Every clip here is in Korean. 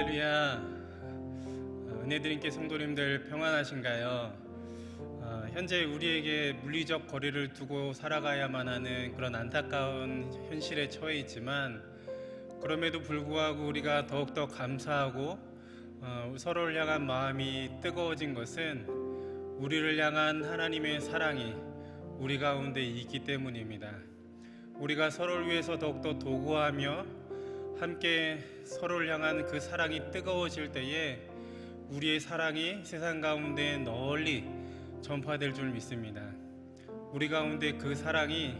할렐루야. 은혜드림께 성도님들 평안하신가요? 현재 우리에게 물리적 거리를 두고 살아가야만 하는 그런 안타까운 현실에 처해 있지만, 그럼에도 불구하고 우리가 더욱더 감사하고 서로를 향한 마음이 뜨거워진 것은 우리를 향한 하나님의 사랑이 우리 가운데 있기 때문입니다. 우리가 서로를 위해서 더욱더 도구하며 함께 서로를 향한 그 사랑이 뜨거워질 때에 우리의 사랑이 세상 가운데 널리 전파될 줄 믿습니다. 우리 가운데 그 사랑이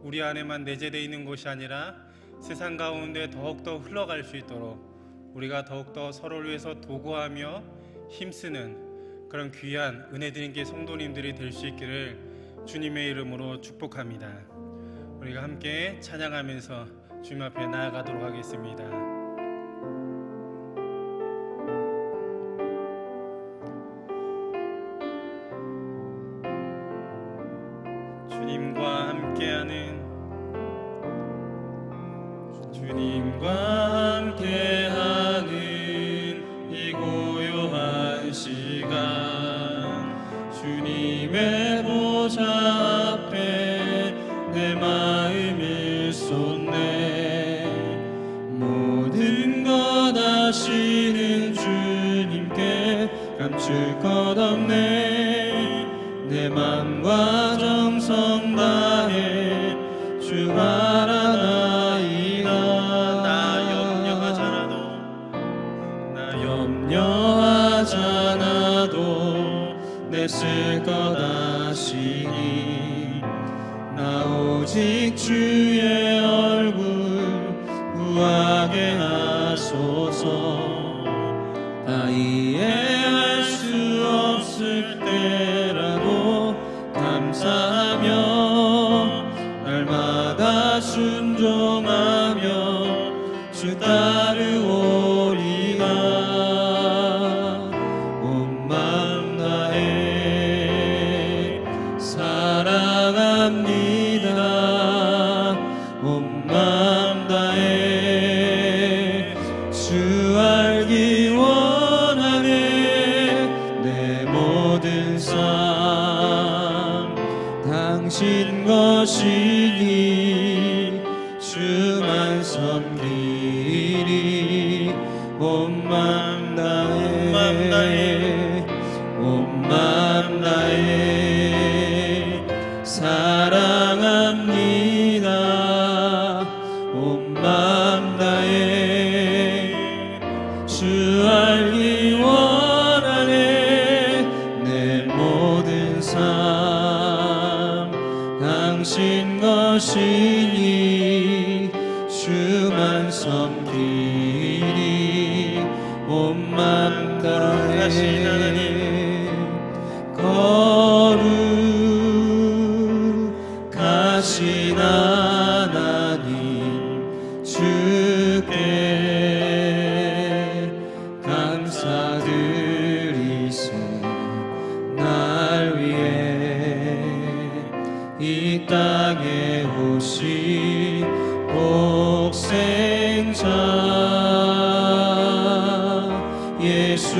우리 안에만 내재되어 있는 것이 아니라 세상 가운데 더욱더 흘러갈 수 있도록 우리가 더욱더 서로를 위해서 도구하며 힘쓰는 그런 귀한 은혜드림께 성도님들이 될 수 있기를 주님의 이름으로 축복합니다. 우리가 함께 찬양하면서 주님 앞에 나아가도록 하겠습니다. 주님과 함께하는 이 고요한 시간, 주님의 보좌 앞에 내 마음을 쏟네. 모든 것 아시는 주님께 감출 것 없네. 내 맘과 정성 다해 주 바라나이다. 나 염려하잖아도 내 쓸 것 아시니. 나 오직 주의 얼굴 구하게 하소서. 다 이해할 수 없을 때라도 감사하며 날마다 순종하며 주 따르오리다. 온 마음 다해 사랑합니다. 온 마음 다해 주 알기 원하네. 내 모든 삶 당신 것이니 주만 섬기리. 온 마음 다해 온 마음 다해 사랑합니다. 온 마음 다해 주 알기 원하네. 내 모든 삶 당신 것이니 주만 섬기리. 온 마음 다해 거룩하신 하나님 주께 감사드리세. 날 위해 이 땅에 오신 복생자 예수.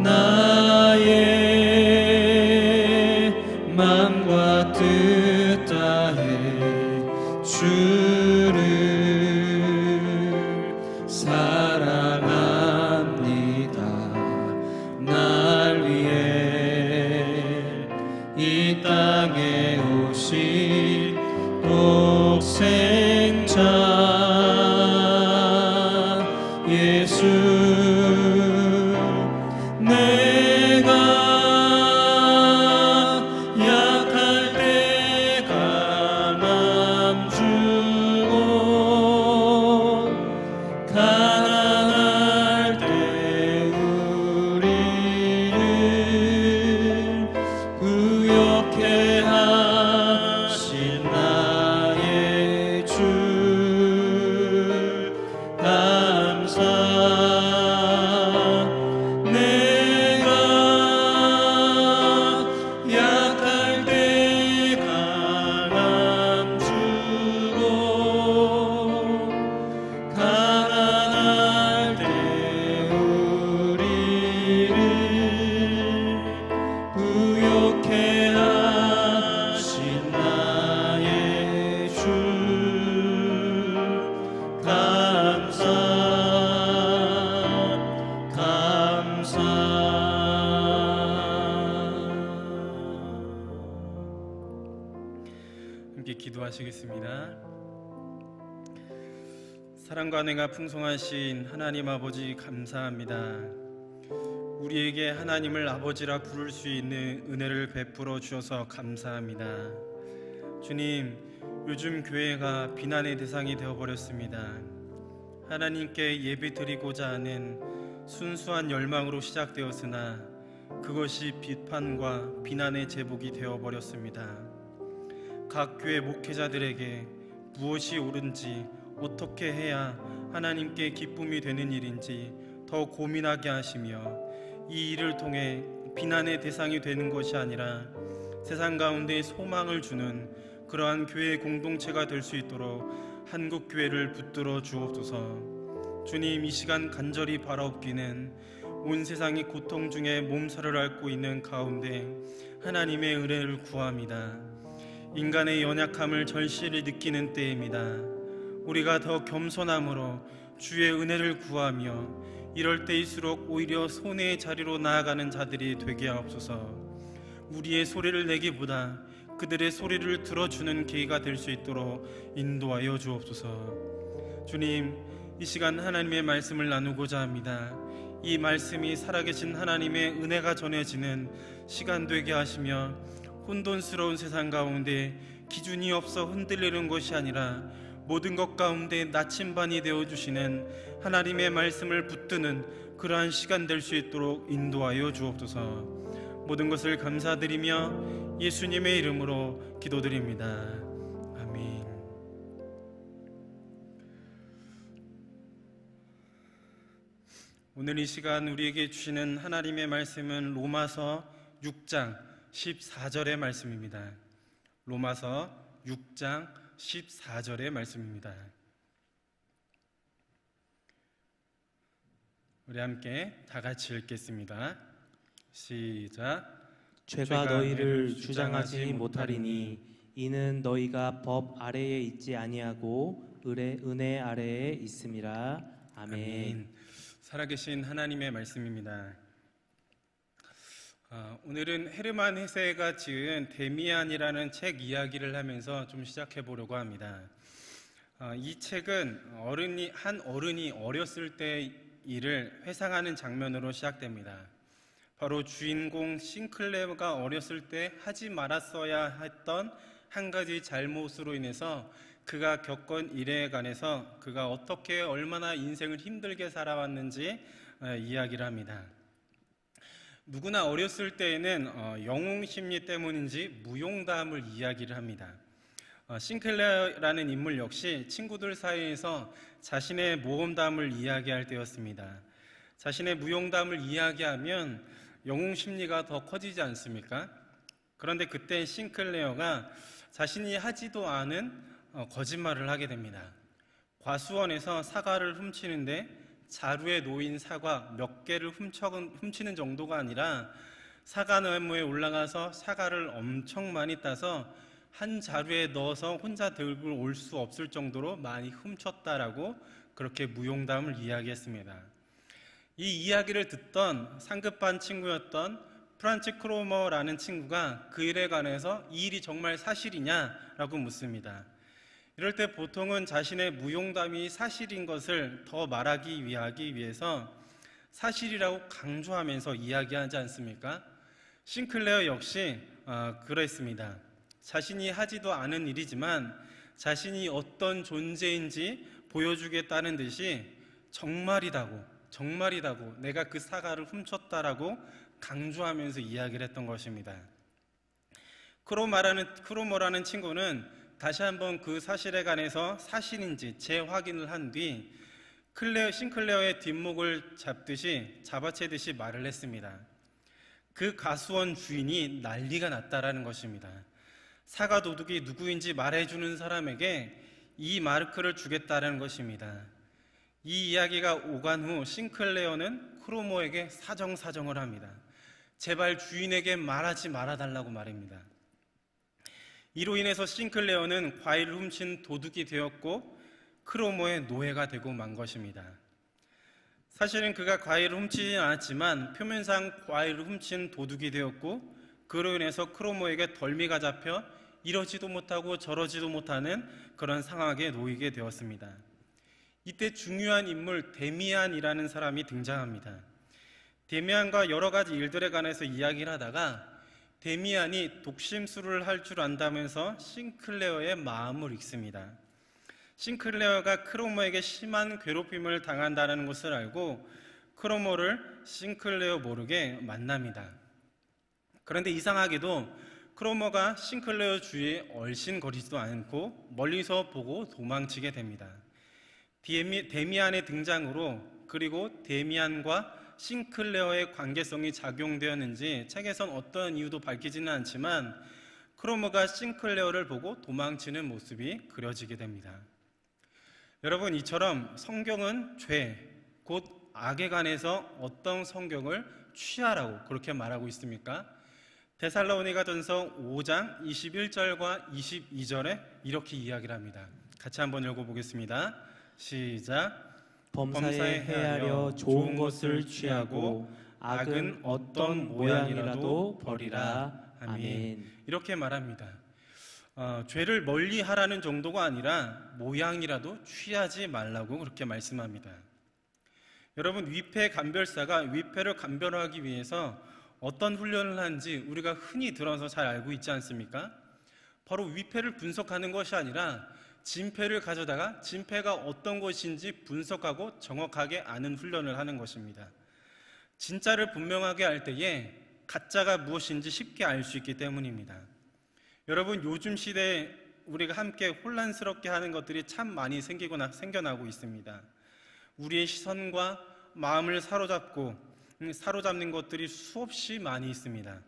나의 맘과 뜻 다해 주를 사랑합니다. 날 위해 이 땅에 오신 독생자 예수. 기도하시겠습니다. 사랑과 은혜가 풍성하신 하나님 아버지 감사합니다. 우리에게 하나님을 아버지라 부를 수 있는 은혜를 베풀어 주셔서 감사합니다. 주님, 요즘 교회가 비난의 대상이 되어버렸습니다. 하나님께 예배드리고자 하는 순수한 열망으로 시작되었으나 그것이 비판과 비난의 제복이 되어버렸습니다. 각 교회 목회자들에게 무엇이 옳은지, 어떻게 해야 하나님께 기쁨이 되는 일인지 더 고민하게 하시며, 이 일을 통해 비난의 대상이 되는 것이 아니라 세상 가운데 소망을 주는 그러한 교회 공동체가 될 수 있도록 한국 교회를 붙들어 주옵소서. 주님, 이 시간 간절히 바라옵기는 온 세상이 고통 중에 몸살을 앓고 있는 가운데 하나님의 은혜를 구합니다. 인간의 연약함을 절실히 느끼는 때입니다. 우리가 더 겸손함으로 주의 은혜를 구하며 이럴 때일수록 오히려 손해의 자리로 나아가는 자들이 되게 하옵소서. 우리의 소리를 내기보다 그들의 소리를 들어주는 계기가 될 수 있도록 인도하여 주옵소서. 주님, 이 시간 하나님의 말씀을 나누고자 합니다. 이 말씀이 살아계신 하나님의 은혜가 전해지는 시간 되게 하시며, 혼돈스러운 세상 가운데 기준이 없어 흔들리는 것이 아니라 모든 것 가운데 나침반이 되어주시는 하나님의 말씀을 붙드는 그러한 시간 될 수 있도록 인도하여 주옵소서. 모든 것을 감사드리며 예수님의 이름으로 기도드립니다. 아멘. 오늘 이 시간 우리에게 주시는 하나님의 말씀은 로마서 6장 14절의 말씀입니다. 로마서 6장 14절의 말씀입니다. 우리 함께 다 같이 읽겠습니다. 시작. 죄가 너희를 주장하지 못하리니 이는 너희가 법 아래에 있지 아니하고 은혜 아래에 있음이라. 아멘. 살아계신 하나님의 말씀입니다. 오늘은 헤르만 헤세가 지은 데미안이라는 책 이야기를 하면서 좀 시작해 보려고 합니다. 이 책은 한 어른이 어렸을 때 일을 회상하는 장면으로 시작됩니다. 바로 주인공 싱클레어가 어렸을 때 하지 말았어야 했던 한 가지 잘못으로 인해서 그가 겪은 일에 관해서 그가 어떻게 얼마나 인생을 힘들게 살아왔는지 이야기를 합니다. 누구나 어렸을 때에는 영웅심리 때문인지 무용담을 이야기를 합니다. 싱클레어라는 인물 역시 친구들 사이에서 자신의 모험담을 이야기할 때였습니다. 자신의 무용담을 이야기하면 영웅심리가 더 커지지 않습니까? 그런데 그때 싱클레어가 자신이 하지도 않은 거짓말을 하게 됩니다. 과수원에서 사과를 훔치는데 자루에 놓인 사과 몇 개를 훔치는 정도가 아니라 사과나무에 올라가서 사과를 엄청 많이 따서 한 자루에 넣어서 혼자 들고 올 수 없을 정도로 많이 훔쳤다라고 그렇게 무용담을 이야기했습니다. 이 이야기를 듣던 상급반 친구였던 프란츠 크로머라는 친구가 그 일에 관해서 이 일이 정말 사실이냐라고 묻습니다. 이럴 때 보통은 자신의 무용담이 사실인 것을 더 말하기 위해서 사실이라고 강조하면서 이야기하지 않습니까? 싱클레어 역시 그랬습니다. 자신이 하지도 않은 일이지만 자신이 어떤 존재인지 보여주겠다는 듯이 정말이다고 내가 그 사과를 훔쳤다라고 강조하면서 이야기를 했던 것입니다. 크로머라는 친구는 다시 한번 그 사실에 관해서 사실인지 재확인을 한 뒤 싱클레어의 뒷목을 잡아채듯이 말을 했습니다. 그 가수원 주인이 난리가 났다라는 것입니다. 사과 도둑이 누구인지 말해주는 사람에게 이 마르크를 주겠다라는 것입니다. 이 이야기가 오간 후 싱클레어는 크로모에게 사정을 합니다. 제발 주인에게 말하지 말아달라고 말입니다. 이로 인해서 싱클레어는 과일을 훔친 도둑이 되었고 크로모의 노예가 되고 만 것입니다. 사실은 그가 과일을 훔치지 않았지만 표면상 과일을 훔친 도둑이 되었고 그로 인해서 크로모에게 덜미가 잡혀 이러지도 못하고 저러지도 못하는 그런 상황에 놓이게 되었습니다. 이때 중요한 인물 데미안이라는 사람이 등장합니다. 데미안과 여러 가지 일들에 관해서 이야기를 하다가 데미안이 독심술을 할 줄 안다면서 싱클레어의 마음을 읽습니다. 싱클레어가 크로모에게 심한 괴롭힘을 당한다는 것을 알고 크로모를 싱클레어 모르게 만납니다. 그런데 이상하게도 크로모가 싱클레어 주위에 얼씬거리지도 않고 멀리서 보고 도망치게 됩니다. 데미안의 등장으로 그리고 데미안과 싱클레어의 관계성이 작용되었는지 책에선 어떤 이유도 밝히지는 않지만 크로모가 싱클레어를 보고 도망치는 모습이 그려지게 됩니다. 여러분, 이처럼 성경은 죄, 곧 악에 관해서 어떤 성경을 취하라고 그렇게 말하고 있습니까? 데살로니가전서 5장 21절과 22절에 이렇게 이야기를 합니다. 같이 한번 읽어보겠습니다. 시작. 범사에 헤아려 좋은 것을 취하고 악은 어떤 모양이라도 버리라. 아멘. 이렇게 말합니다. 죄를 멀리 하라는 정도가 아니라 모양이라도 취하지 말라고 그렇게 말씀합니다. 여러분, 위패 감별사가 위패를 감별하기 위해서 어떤 훈련을 하는지 우리가 흔히 들어서 잘 알고 있지 않습니까? 바로 위패를 분석하는 것이 아니라 진패를 가져다가 진패가 어떤 것인지 분석하고 정확하게 아는 훈련을 하는 것입니다. 진짜를 분명하게 알 때에 가짜가 무엇인지 쉽게 알 수 있기 때문입니다. 여러분, 요즘 시대에 우리가 함께 혼란스럽게 하는 것들이 참 많이 생겨나고 있습니다. 우리의 시선과 마음을 사로잡는 것들이 수없이 많이 있습니다.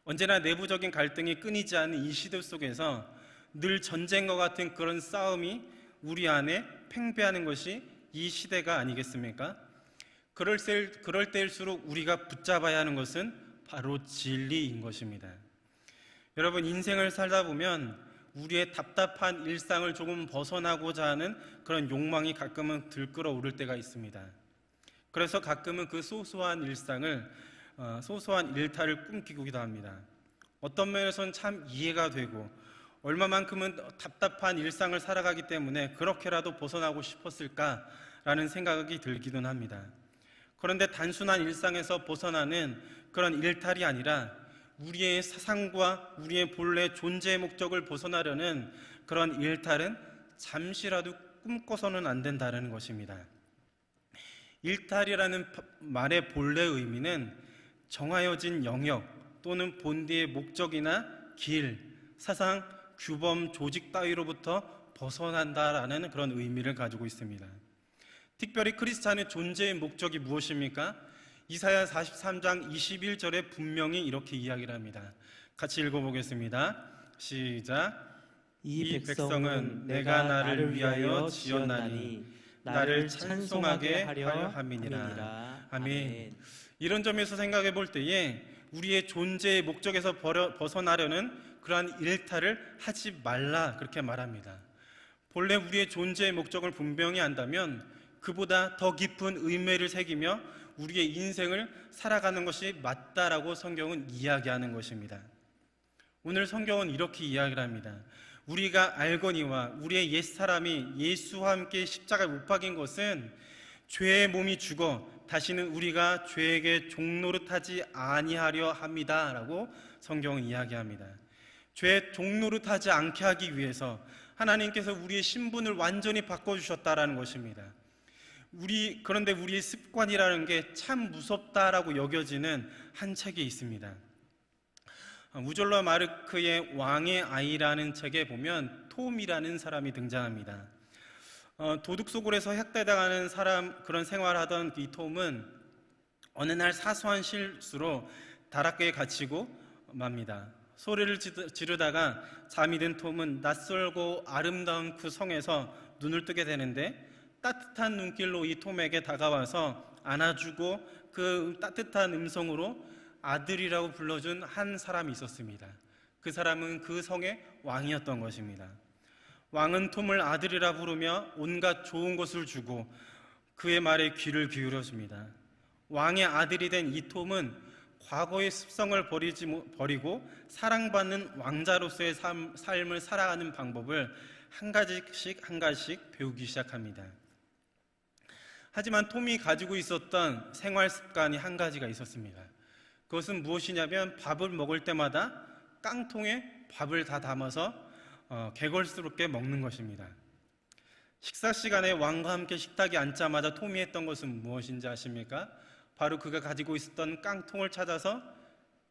언제나 내부적인 갈등이 끊이지 않는 이 시대 속에서 늘 전쟁과 같은 그런 싸움이 우리 안에 팽배하는 것이 이 시대가 아니겠습니까? 그럴 때일수록 우리가 붙잡아야 하는 것은 바로 진리인 것입니다. 여러분, 인생을 살다 보면 우리의 답답한 일상을 조금 벗어나고자 하는 그런 욕망이 가끔은 들끓어오를 때가 있습니다. 그래서 가끔은 그 소소한 일상을 소소한 일탈을 꿈꾸기도 합니다. 어떤 면에서는 참 이해가 되고 얼마만큼은 답답한 일상을 살아가기 때문에 그렇게라도 벗어나고 싶었을까라는 생각이 들기도 합니다. 그런데 단순한 일상에서 벗어나는 그런 일탈이 아니라 우리의 사상과 우리의 본래 존재의 목적을 벗어나려는 그런 일탈은 잠시라도 꿈꿔서는 안 된다는 것입니다. 일탈이라는 말의 본래 의미는 정하여진 영역 또는 본디의 목적이나 길, 사상, 규범, 조직 따위로부터 벗어난다라는 그런 의미를 가지고 있습니다. 특별히 크리스찬의 존재의 목적이 무엇입니까? 이사야 43장 21절에 분명히 이렇게 이야기를 합니다. 같이 읽어보겠습니다. 시작. 이 백성은 내가 나를 위하여 지었나니 나를 찬송하게 하려 함이니라. 아멘. 이런 점에서 생각해 볼 때에 우리의 존재의 목적에서 벗어나려는 그러한 일탈을 하지 말라 그렇게 말합니다. 본래 우리의 존재의 목적을 분명히 안다면 그보다 더 깊은 의미를 새기며 우리의 인생을 살아가는 것이 맞다라고 성경은 이야기하는 것입니다. 오늘 성경은 이렇게 이야기를 합니다. 우리가 알거니와 우리의 옛사람이 예수와 함께 십자가에 못 박인 것은 죄의 몸이 죽어 다시는 우리가 죄에게 종노릇하지 아니하려 합니다 라고 성경은 이야기합니다. 죄의 종노릇하지 않게 하기 위해서 하나님께서 우리의 신분을 완전히 바꿔주셨다라는 것입니다. 그런데 우리의 습관이라는 게 참 무섭다라고 여겨지는 한 책이 있습니다. 우졸러 마르크의 왕의 아이라는 책에 보면 톰이라는 사람이 등장합니다. 도둑 속을에서 학대당하는 그런 생활하던 이 톰은 어느 날 사소한 실수로 다락계에 갇히고 맙니다. 소리를 지르다가 잠이 든 톰은 낯설고 아름다운 그 성에서 눈을 뜨게 되는데 따뜻한 눈길로 이 톰에게 다가와서 안아주고 그 따뜻한 음성으로 아들이라고 불러준 한 사람이 있었습니다. 그 사람은 그 성의 왕이었던 것입니다. 왕은 톰을 아들이라 부르며 온갖 좋은 것을 주고 그의 말에 귀를 기울여줍니다. 왕의 아들이 된 이 톰은 과거의 습성을 버리고 사랑받는 왕자로서의 삶을 살아가는 방법을 한 가지씩 배우기 시작합니다. 하지만 톰이 가지고 있었던 생활 습관이 한 가지가 있었습니다. 그것은 무엇이냐면 밥을 먹을 때마다 깡통에 밥을 다 담아서 개걸스럽게 먹는 것입니다. 식사 시간에 왕과 함께 식탁에 앉자마자 톰이 했던 것은 무엇인지 아십니까? 바로 그가 가지고 있었던 깡통을 찾아서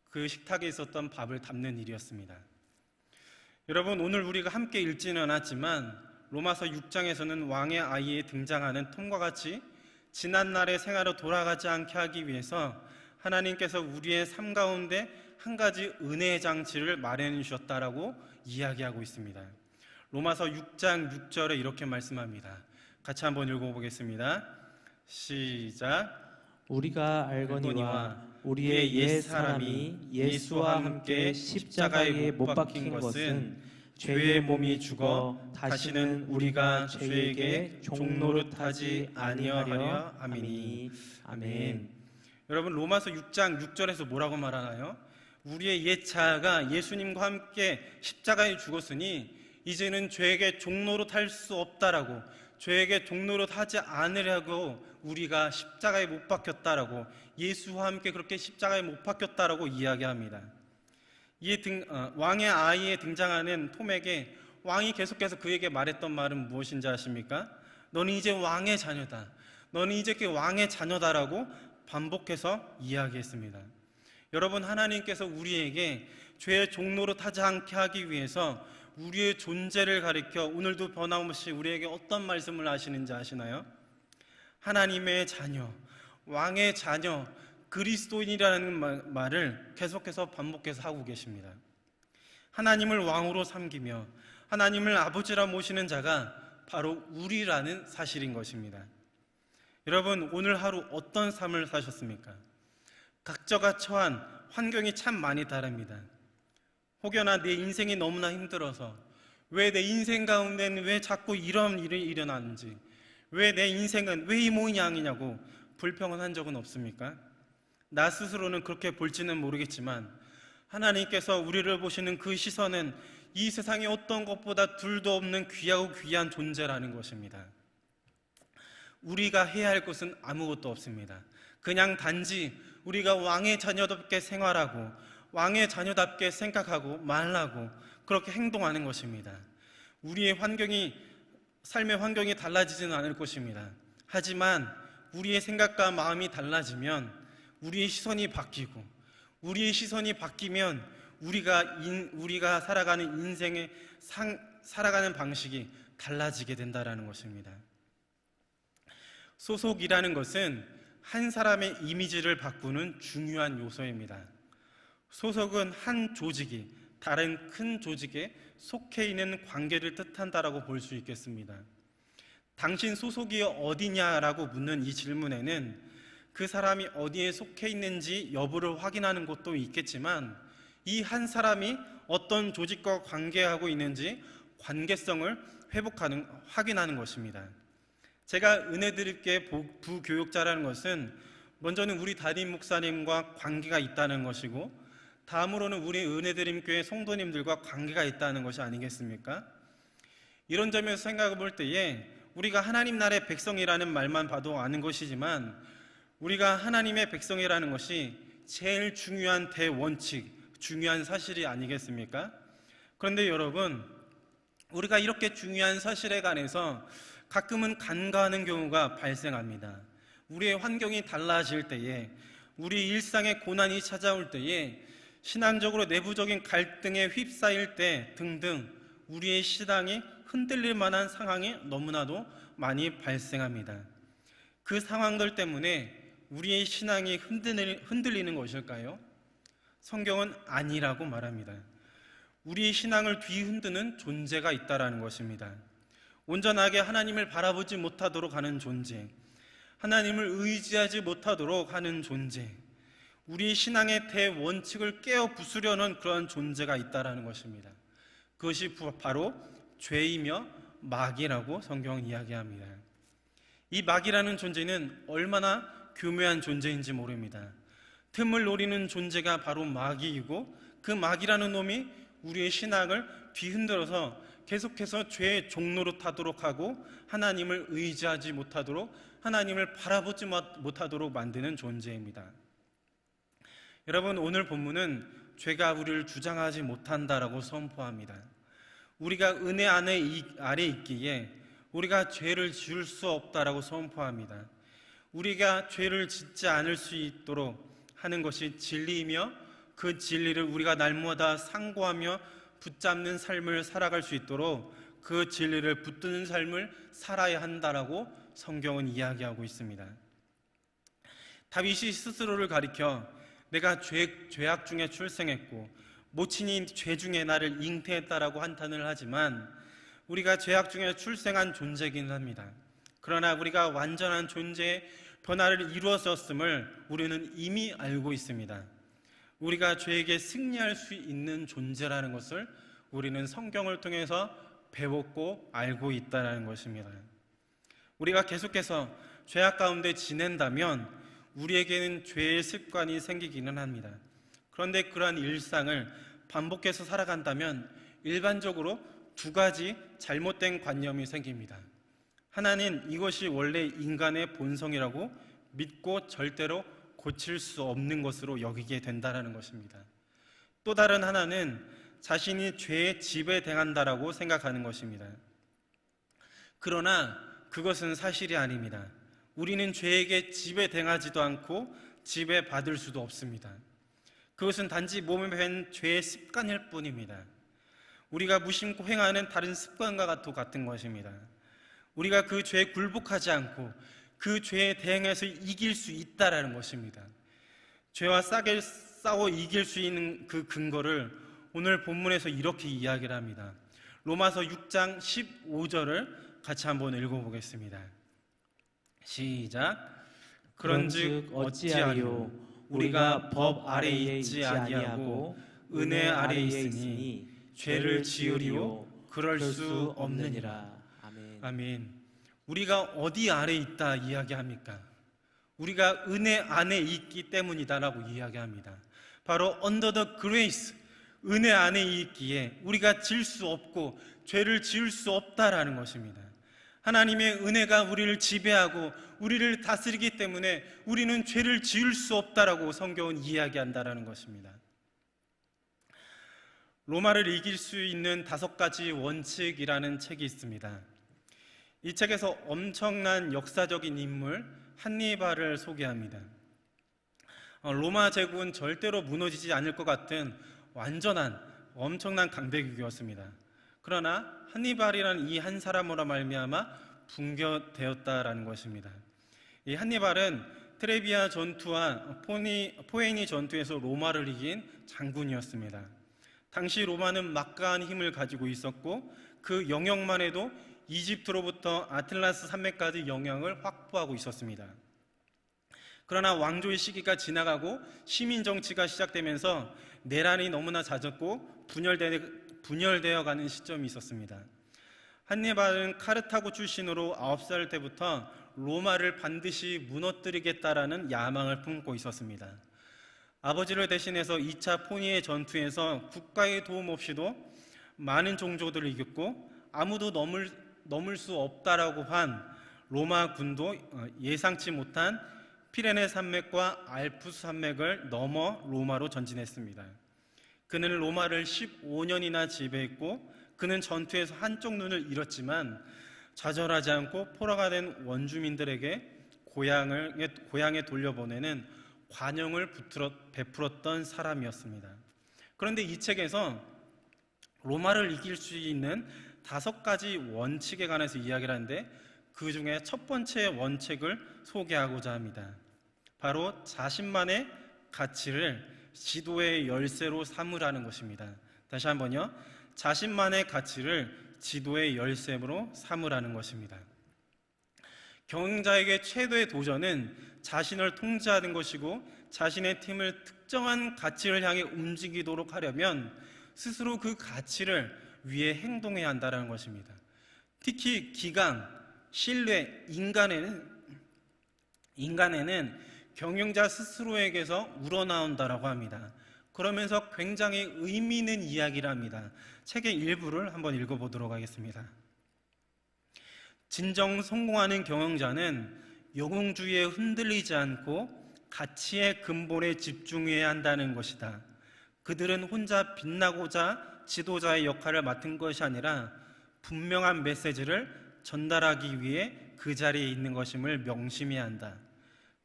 그 식탁에 있었던 밥을 담는 일이었습니다. 여러분, 오늘 우리가 함께 읽지는 않았지만 로마서 6장에서는 왕의 아이에 등장하는 톰과 같이 지난날의 생활로 돌아가지 않게 하기 위해서 하나님께서 우리의 삶 가운데 한 가지 은혜의 장치를 마련해 주셨다라고 이야기하고 있습니다. 로마서 6장 6절에 이렇게 말씀합니다. 같이 한번 읽어보겠습니다. 시작. 우리가 알거니와 우리의 옛 사람이 예수와 함께 십자가에 못 박힌 것은 죄의 몸이 죽어 다시는 우리가 죄에게 종노릇하지 아니하려 함이니. 아멘. 여러분, 로마서 6장 6절에서 뭐라고 말하나요? 우리의 옛 자아가 예수님과 함께 십자가에 죽었으니 이제는 죄에게 종노릇할 수 없다라고, 죄에게 종노릇하지 않으려고 우리가 십자가에 못 박혔다라고, 예수와 함께 그렇게 십자가에 못 박혔다라고 이야기합니다. 왕의 아이에 등장하는 톰에게 왕이 계속해서 그에게 말했던 말은 무엇인지 아십니까? 너는 이제 왕의 자녀다. 너는 이제 왕의 자녀다라고 반복해서 이야기했습니다. 여러분, 하나님께서 우리에게 죄의 종노릇하지 않게 하기 위해서 우리의 존재를 가리켜 오늘도 변함없이 우리에게 어떤 말씀을 하시는지 아시나요? 하나님의 자녀, 왕의 자녀, 그리스도인이라는 말을 계속해서 반복해서 하고 계십니다. 하나님을 왕으로 섬기며 하나님을 아버지라 모시는 자가 바로 우리라는 사실인 것입니다. 여러분, 오늘 하루 어떤 삶을 사셨습니까? 각자가 처한 환경이 참 많이 다릅니다. 혹여나 내 인생이 너무나 힘들어서 왜 내 인생 가운데는 왜 자꾸 이런 일이 일어나는지, 왜 내 인생은 왜 이 모양이냐고 불평은 한 적은 없습니까? 나 스스로는 그렇게 볼지는 모르겠지만 하나님께서 우리를 보시는 그 시선은 이 세상에 어떤 것보다 둘도 없는 귀하고 귀한 존재라는 것입니다. 우리가 해야 할 것은 아무것도 없습니다. 그냥 단지 우리가 왕의 자녀답게 생활하고 왕의 자녀답게 생각하고 말하고 그렇게 행동하는 것입니다. 우리의 삶의 환경이 달라지지는 않을 것입니다. 하지만 우리의 생각과 마음이 달라지면 우리의 시선이 바뀌고, 우리의 시선이 바뀌면 우리가 살아가는 인생의 살아가는 방식이 달라지게 된다는 것입니다. 소속이라는 것은 한 사람의 이미지를 바꾸는 중요한 요소입니다. 소속은 한 조직이 다른 큰 조직에 속해 있는 관계를 뜻한다라고 볼 수 있겠습니다. 당신 소속이 어디냐라고 묻는 이 질문에는 그 사람이 어디에 속해 있는지 여부를 확인하는 것도 있겠지만 이 한 사람이 어떤 조직과 관계하고 있는지 관계성을 확인하는 것입니다. 제가 은혜드립교회 부교육자라는 것은 먼저는 우리 담임 목사님과 관계가 있다는 것이고, 다음으로는 우리 은혜드림교회 성도님들과 관계가 있다는 것이 아니겠습니까? 이런 점에서 생각해 볼 때에 우리가 하나님 나라의 백성이라는 말만 봐도 아는 것이지만 우리가 하나님의 백성이라는 것이 제일 중요한 대원칙, 중요한 사실이 아니겠습니까? 그런데 여러분, 우리가 이렇게 중요한 사실에 관해서 가끔은 간과하는 경우가 발생합니다. 우리의 환경이 달라질 때에, 우리 일상의 고난이 찾아올 때에, 신앙적으로 내부적인 갈등에 휩싸일 때 등등 우리의 신앙이 흔들릴 만한 상황이 너무나도 많이 발생합니다. 그 상황들 때문에 우리의 신앙이 흔들리는 것일까요? 성경은 아니라고 말합니다. 우리의 신앙을 뒤흔드는 존재가 있다라는 것입니다. 온전하게 하나님을 바라보지 못하도록 하는 존재, 하나님을 의지하지 못하도록 하는 존재, 우리의 신앙의 대원칙을 깨어 부수려는 그런 존재가 있다라는 것입니다. 그것이 바로 죄이며 마귀라고 성경은 이야기합니다. 이 마귀라는 존재는 얼마나 교묘한 존재인지 모릅니다. 틈을 노리는 존재가 바로 마귀이고, 그 마귀라는 놈이 우리의 신앙을 뒤흔들어서 계속해서 죄의 종로로 타도록 하고, 하나님을 의지하지 못하도록, 하나님을 바라보지 못하도록 만드는 존재입니다. 여러분, 오늘 본문은 죄가 우리를 주장하지 못한다라고 선포합니다. 우리가 은혜 아래 있기에 우리가 죄를 지을 수 없다라고 선포합니다. 우리가 죄를 짓지 않을 수 있도록 하는 것이 진리이며, 그 진리를 우리가 날마다 상고하며 붙잡는 삶을 살아갈 수 있도록 그 진리를 붙드는 삶을 살아야 한다라고 성경은 이야기하고 있습니다. 다윗이 스스로를 가리켜 내가 죄악 중에 출생했고 모친이 죄 중에 나를 잉태했다라고 한탄을 하지만, 우리가 죄악 중에 출생한 존재이긴 합니다. 그러나 우리가 완전한 존재의 변화를 이루었음을 우리는 이미 알고 있습니다. 우리가 죄에게 승리할 수 있는 존재라는 것을 우리는 성경을 통해서 배웠고 알고 있다는 것입니다. 우리가 계속해서 죄악 가운데 지낸다면 우리에게는 죄의 습관이 생기기는 합니다. 그런데 그러한 일상을 반복해서 살아간다면 일반적으로 두 가지 잘못된 관념이 생깁니다. 하나는 이것이 원래 인간의 본성이라고 믿고 절대로 고칠 수 없는 것으로 여기게 된다는 것입니다. 또 다른 하나는 자신이 죄에 지배당한다라고 생각하는 것입니다. 그러나 그것은 사실이 아닙니다. 우리는 죄에게 지배당하지도 않고 지배받을 수도 없습니다. 그것은 단지 몸에 밴 죄의 습관일 뿐입니다. 우리가 무심코 행하는 다른 습관과 같은 것입니다. 우리가 그 죄에 굴복하지 않고 그 죄에 대응해서 이길 수 있다라는 것입니다. 죄와 싸워 이길 수 있는 그 근거를 오늘 본문에서 이렇게 이야기를 합니다. 로마서 6장 15절을 같이 한번 읽어보겠습니다. 시작. 그런즉 어찌하여 우리가 법 아래에 있지 아니하고 은혜 아래에 있으니 죄를 지으리요 그럴 수 없느니라. 아멘. 우리가 어디 아래 있다 이야기합니까? 우리가 은혜 안에 있기 때문이다라고 이야기합니다. 바로 under the grace, 은혜 안에 있기에 우리가 질 수 없고 죄를 지을 수 없다라는 것입니다. 하나님의 은혜가 우리를 지배하고 우리를 다스리기 때문에 우리는 죄를 지을 수 없다라고 성경은 이야기한다라는 것입니다. 로마를 이길 수 있는 5가지 원칙이라는 책이 있습니다. 이 책에서 엄청난 역사적인 인물 한니발을 소개합니다. 로마 제국은 절대로 무너지지 않을 것 같은 완전한 엄청난 강대국이었습니다. 그러나 한니발이라는 이 한 사람으로 말미암아 붕괴되었다라는 것입니다. 이 한니발은 트레비아 전투와 포에니 전투에서 로마를 이긴 장군이었습니다. 당시 로마는 막강한 힘을 가지고 있었고 그 영역만 해도 이집트로부터 아틀라스 산맥까지 영향을 확보하고 있었습니다. 그러나 왕조의 시기가 지나가고 시민 정치가 시작되면서 내란이 너무나 잦았고 분열되어 가는 시점이 있었습니다. 한니발은 카르타고 출신으로 9살 때부터 로마를 반드시 무너뜨리겠다라는 야망을 품고 있었습니다. 아버지를 대신해서 2차 포니의 전투에서 국가의 도움 없이도 많은 종족들을 이겼고 아무도 넘을 수 없다라고 한 로마 군도 예상치 못한 피레네 산맥과 알프스 산맥을 넘어 로마로 전진했습니다. 그는 로마를 15년이나 지배했고 그는 전투에서 한쪽 눈을 잃었지만 좌절하지 않고 포로가 된 원주민들에게 고향에 돌려보내는 관용을 베풀었던 사람이었습니다. 그런데 이 책에서 로마를 이길 수 있는 5가지 원칙에 관해서 이야기를 하는데 그 중에 첫 번째 원칙을 소개하고자 합니다. 바로 자신만의 가치를 지도의 열쇠로 삼으라는 것입니다. 다시 한번요. 자신만의 가치를 지도의 열쇠로 삼으라는 것입니다. 경영자에게 최대의 도전은 자신을 통제하는 것이고 자신의 팀을 특정한 가치를 향해 움직이도록 하려면 스스로 그 가치를 위해 행동해야 한다는 것입니다. 특히 기강, 신뢰, 인간에는 경영자 스스로에게서 우러나온다라고 합니다. 그러면서 굉장히 의미 있는 이야기를 합니다. 책의 일부를 한번 읽어보도록 하겠습니다. 진정 성공하는 경영자는 영웅주의에 흔들리지 않고 가치의 근본에 집중해야 한다는 것이다. 그들은 혼자 빛나고자 지도자의 역할을 맡은 것이 아니라 분명한 메시지를 전달하기 위해 그 자리에 있는 것임을 명심해야 한다.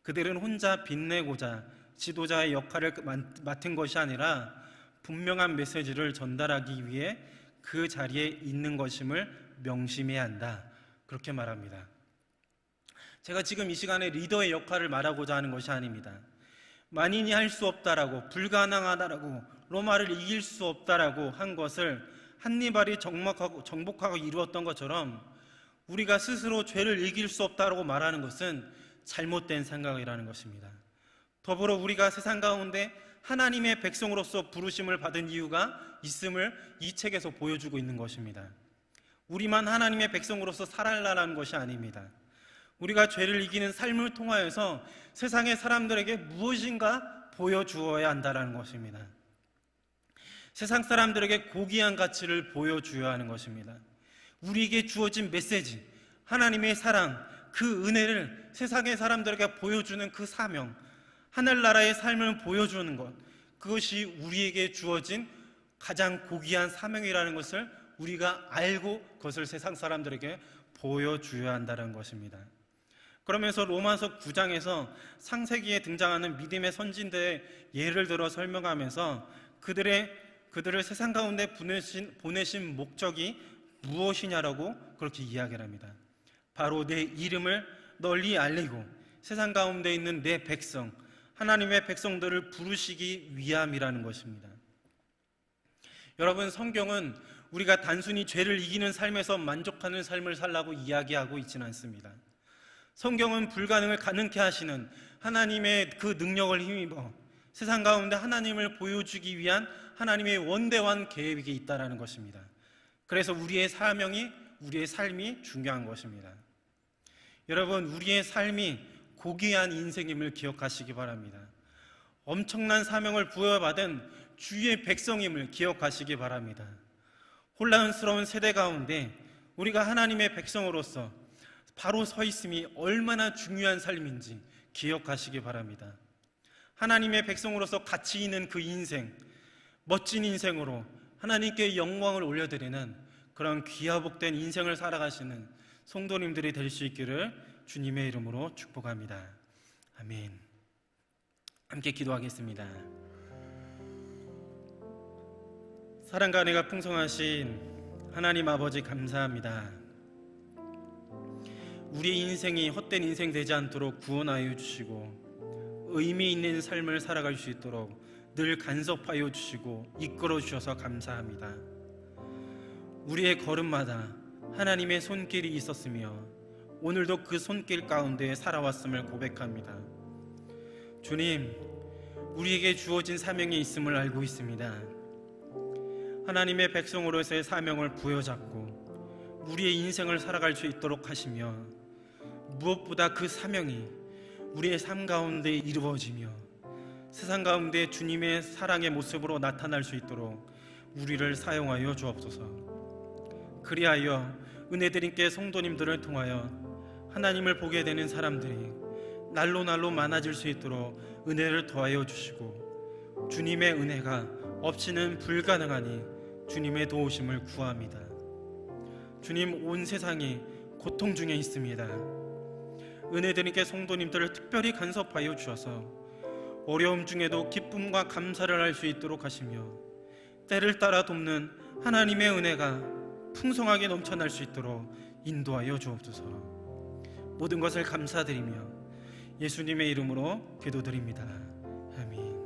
그들은 혼자 빛내고자 지도자의 역할을 맡은 것이 아니라 분명한 메시지를 전달하기 위해 그 자리에 있는 것임을 명심해야 한다. 그렇게 말합니다. 제가 지금 이 시간에 리더의 역할을 말하고자 하는 것이 아닙니다. 만인이 할 수 없다라고, 불가능하다라고, 로마를 이길 수 없다라고 한 것을 한니발이 정복하고 이루었던 것처럼 우리가 스스로 죄를 이길 수 없다라고 말하는 것은 잘못된 생각이라는 것입니다. 더불어 우리가 세상 가운데 하나님의 백성으로서 부르심을 받은 이유가 있음을 이 책에서 보여주고 있는 것입니다. 우리만 하나님의 백성으로서 살아라는 것이 아닙니다. 우리가 죄를 이기는 삶을 통하여서 세상의 사람들에게 무엇인가 보여주어야 한다는 것입니다. 세상 사람들에게 고귀한 가치를 보여주어야 하는 것입니다. 우리에게 주어진 메시지, 하나님의 사랑, 그 은혜를 세상의 사람들에게 보여주는 그 사명, 하늘나라의 삶을 보여주는 것, 그것이 우리에게 주어진 가장 고귀한 사명이라는 것을 우리가 알고 그것을 세상 사람들에게 보여줘야 한다는 것입니다. 그러면서 로마서 9장에서 창세기에 등장하는 믿음의 선진들의 예를 들어 설명하면서 그들을 세상 가운데 보내신 목적이 무엇이냐라고 그렇게 이야기를 합니다. 바로 내 이름을 널리 알리고 세상 가운데 있는 내 백성, 하나님의 백성들을 부르시기 위함이라는 것입니다. 여러분, 성경은 우리가 단순히 죄를 이기는 삶에서 만족하는 삶을 살라고 이야기하고 있지는 않습니다. 성경은 불가능을 가능케 하시는 하나님의 그 능력을 힘입어 세상 가운데 하나님을 보여주기 위한 하나님의 원대한 계획이 있다는 것입니다. 그래서 우리의 사명이, 우리의 삶이 중요한 것입니다. 여러분, 우리의 삶이 고귀한 인생임을 기억하시기 바랍니다. 엄청난 사명을 부여받은 주의 백성임을 기억하시기 바랍니다. 혼란스러운 세대 가운데 우리가 하나님의 백성으로서 바로 서 있음이 얼마나 중요한 삶인지 기억하시기 바랍니다. 하나님의 백성으로서 가치 있는 그 인생, 멋진 인생으로 하나님께 영광을 올려드리는 그런 귀하복된 인생을 살아가시는 성도님들이 될 수 있기를 주님의 이름으로 축복합니다. 아멘. 함께 기도하겠습니다. 사랑과 은혜가 풍성하신 하나님 아버지, 감사합니다. 우리의 인생이 헛된 인생 되지 않도록 구원하여 주시고 의미 있는 삶을 살아갈 수 있도록 늘 간섭하여 주시고 이끌어 주셔서 감사합니다. 우리의 걸음마다 하나님의 손길이 있었으며 오늘도 그 손길 가운데 살아왔음을 고백합니다. 주님, 우리에게 주어진 사명이 있음을 알고 있습니다. 하나님의 백성으로서의 사명을 부여잡고 우리의 인생을 살아갈 수 있도록 하시며 무엇보다 그 사명이 우리의 삶 가운데 이루어지며 세상 가운데 주님의 사랑의 모습으로 나타날 수 있도록 우리를 사용하여 주옵소서. 그리하여 은혜드림께 성도님들을 통하여 하나님을 보게 되는 사람들이 날로 많아질 수 있도록 은혜를 더하여 주시고 주님의 은혜가 없이는 불가능하니 주님의 도우심을 구합니다. 주님, 온 세상이 고통 중에 있습니다. 은혜드림께 성도님들을 특별히 간섭하여 주셔서 어려움 중에도 기쁨과 감사를 할 수 있도록 하시며 때를 따라 돕는 하나님의 은혜가 풍성하게 넘쳐날 수 있도록 인도하여 주옵소서. 모든 것을 감사드리며 예수님의 이름으로 기도드립니다. 아멘.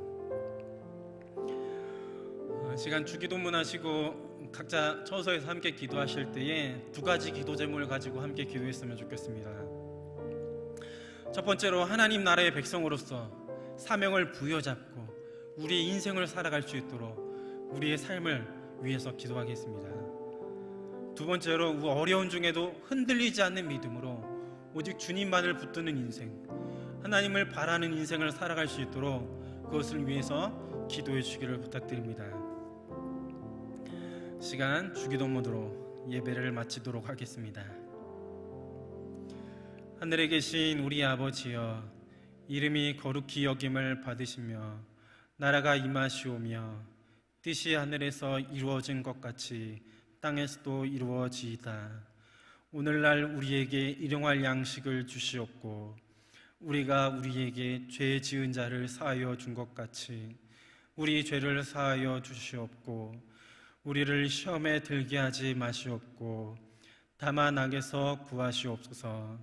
시간 주기도문 하시고 각자 처소에서 함께 기도하실 때에 두 가지 기도 제목을 가지고 함께 기도했으면 좋겠습니다. 첫 번째로 하나님 나라의 백성으로서 사명을 부여잡고 우리의 인생을 살아갈 수 있도록 우리의 삶을 위해서 기도하겠습니다. 두 번째로 어려운 중에도 흔들리지 않는 믿음으로 오직 주님만을 붙드는 인생, 하나님을 바라는 인생을 살아갈 수 있도록 그것을 위해서 기도해 주시기를 부탁드립니다. 시간 주기도 모드로 예배를 마치도록 하겠습니다. 하늘에 계신 우리 아버지여, 이름이 거룩히 여김을 받으시며 나라가 임하시오며 뜻이 하늘에서 이루어진 것 같이 땅에서도 이루어지이다. 오늘날 우리에게 일용할 양식을 주시옵고 우리가 우리에게 죄 지은 자를 사하여 준 것 같이 우리 죄를 사하여 주시옵고 우리를 시험에 들게 하지 마시옵고 다만 악에서 구하시옵소서.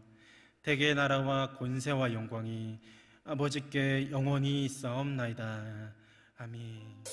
대개 나라와 권세와 영광이 아버지께 영원히 있사옵나이다. 아멘.